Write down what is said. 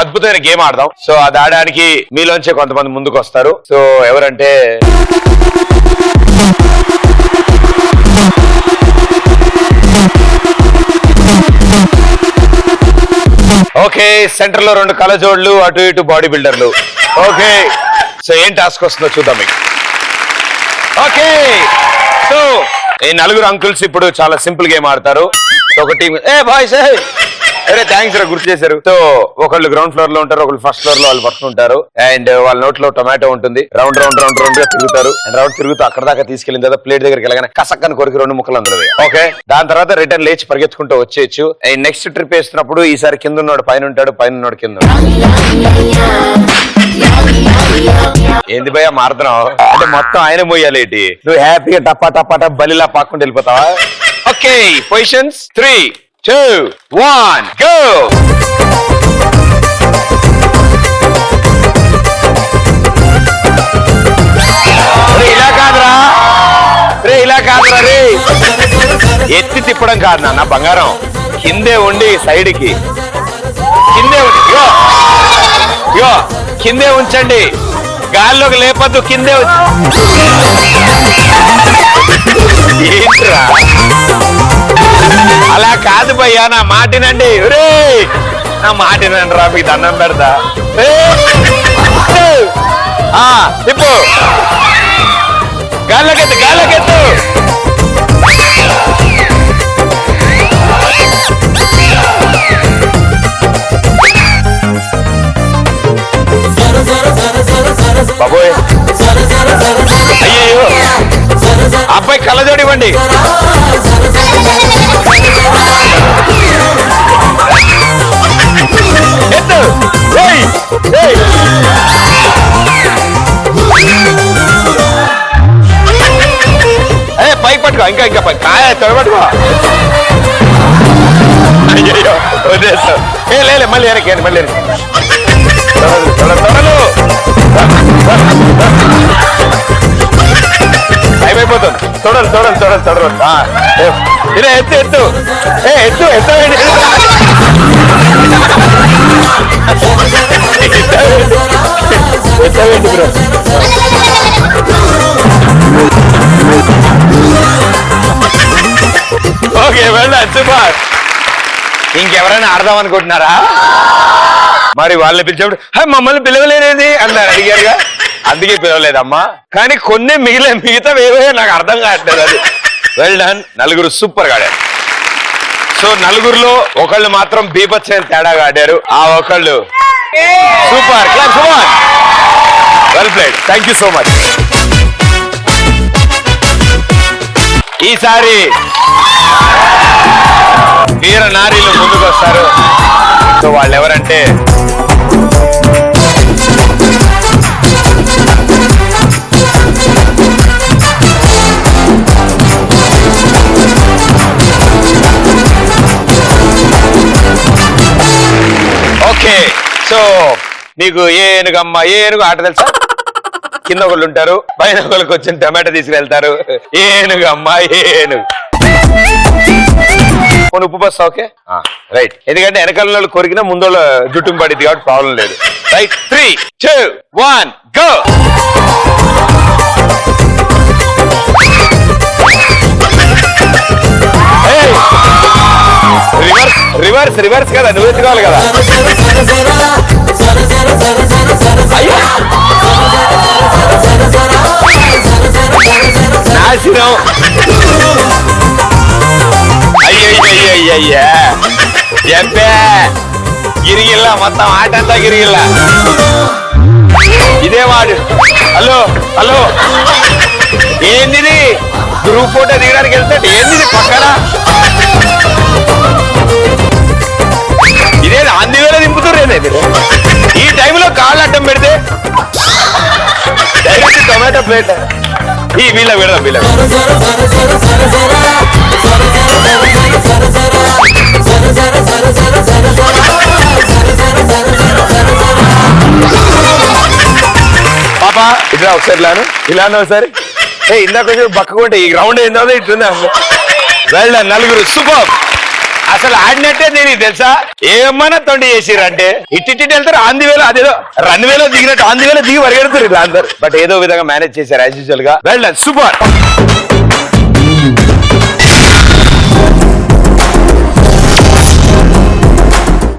అద్భుతమైన గేమ్ ఆడదాం. సో అది ఆడడానికి మీలోంచే కొంతమంది ముందుకు వస్తారు. సో ఎవరంటే ఓకే, సెంటర్ లో 2 కలజోడ్లు, అటు ఇటు బాడీ బిల్డర్లు. ఓకే, సో ఏం టాస్క్ వస్తుందో చూద్దాం మీకు. ఓకే, సో ఈ 4 అంకుల్స్ ఇప్పుడు చాలా సింపుల్ గేమ్ ఆడతారు. ఒక టీం బాయ్స్ అరే థ్యాంక్స్ రా గుర్తు చేశారు. సో ఒకళ్ళు గ్రౌండ్ ఫ్లోర్ లో ఉంటారు, ఒకళ్ళు ఫస్ట్ ఫ్లోర్ లో వాళ్ళు ఫస్ట్ ఉంటారు. అండ్ వాళ్ళ నోట్లో టొమాటో ఉంటుంది. రౌండ్ రౌండ్ రౌండ్ రౌండ్ గా తిరుగుతారు. అండ్ రౌండ్ తిరుగుతూ అక్కడ దాకా తీసుకెళ్ళిన తర్వాత ప్లేట్ దగ్గరికి వెళ్ళగానే కసక్కని కొరికి 2 ముక్కలు అందులో. ఓకే, దాని తర్వాత రిటర్న్ లేచి పరిగెత్తుకుంటూ వచ్చేయచ్చు. అండ్ నెక్స్ట్ ట్రిప్ వేస్తున్నప్పుడు ఈసారి కింద ఉన్నాడు పైన ఉంటాడు, పైన ఉన్నాడు కింద. ఏంది భయ్యా మారుతున్నావు అంటే మొత్తం ఆయన మోయాలేటి, నువ్వు హ్యాపీగా టప్పా టప్పా టప్ బలిలా పాక్కుంటూ వెళ్ళిపోతావా? Okay, positions 3, 2, 1 go. ఇలా కాదురా రే, ఇలా కాదురా రే, ఎత్తి తిప్పడం కాదు నాన్న బంగారం, కిందే ఉండి సైడ్ కి కిందే ఉండి యో కిందే ఉంచండి, గాల్లోకి లేపద్దు, కిందే ఏంట్రా అలా కాదు భయ్యా, నా మాటినండి రే, నా మాటినండి రా, మీకు దండం పెడతా. తిప్పు, గాల్లోకెత్తు గాల్లోకెత్తు. బాబోయ్ అయ్యో, అబ్బాయి కళ్ళజోడు ఇవ్వండి. ఎత్తు పైకి పట్టుకో, ఇంకా ఇంకా పై కాయ తొడబట్టుకో. అయ్యో వదిలేస్తావు, లే మళ్ళీ వెనక్కి, మళ్ళీ త్వరలు అయిపోతుంది. తొడలు తొడలు తొడలు తొడలు ఇలా ఎత్తు ఎత్తు ఎత్తు ఎత్తవేంటి ఎత్తవేంటి బ్రో. ఓకే వెళ్ళా, సూపర్. ఇంకెవరైనా ఆడదాం అనుకుంటున్నారా? మరి వాళ్ళని పిలిచినప్పుడు మమ్మల్ని పిలవలేనేది అన్నారు, అడిగారుగా, అందుకే పిలవలేదమ్మా. కానీ కొన్ని మిగతా ఏవో నాకు అర్థం కావట్లేదు. అది వెల్ డన్, 4 సూపర్ గా ఆడారు. సో 4లో ఒకళ్ళు మాత్రం బీభత్సమైన తేడాగా ఆడారు. ఆ ఒకళ్ళు super class, super, well played, thank you so much. ఈసారి వీర నారీలు ముందుకు వస్తారు. సో వాళ్ళు ఎవరంటే ఓకే, సో నీకు ఏనుగమ్మ ఏనుగు ఆట తెలుసా? కింద ఒకళ్ళు ఉంటారు, పైన ఒకళ్ళకి వచ్చిన టమాటో తీసుకెళ్తారు. ఏనుగమ్మ ఏనుగు, ఉప్పు బస్తా. ఓకే రైట్, ఎందుకంటే వెనకాల కొరికినా ముందు జుట్టు పడిద్ది కాబట్టి ప్రాబ్లం లేదు. Right, 3, 2, 1 go. రివర్స్ రివర్స్ కదా, నువ్వు ఎత్తుకోవాలి కదా. నాశనం, అయ్యయ్యయ్యయ్యా, చెప్పే గిరిగిల్లా, మొత్తం ఆట అంతా గిరిగిల్లా. ఇదే వాడు. హలో హలో, ఏంది గ్రూప్ ఫోటో దిగడానికి వెళ్తే ఏంది పక్కన ఇదే అందువేళ దింపుతుర్రేదే మీరు. ఈ టైంలో కాళ్ళు అడ్డం పెడితే డైరెక్ట్ టొమాటో ప్లేట్. ఈ వీళ్ళ విడదాం, వీళ్ళ పాపా ఇట్లా ఒకసారి ఇలాను ఒకసారి. ఇందాక కొంచెం బక్కకుంటే ఈ గ్రౌండ్ ఏందో ఇట్లుంది. వెళ్ళ 4 సూపర్. ఆ అసలు ఆడినట్టే తెలియదు తెలుసా, ఏమన్నా తొండి చేసిర్రు అంటే ఇట్టి వెళ్తారు, ఆంది వేలో అదేదో రన్ వేలో దిగినట్టు ఆంది వేలో దిగి పరిగెడుతారు ఇలా అందరు. బట్ ఏదో విధంగా మేనేజ్ చేశారు యాజ్ యూజువల్ గా. Well done, super.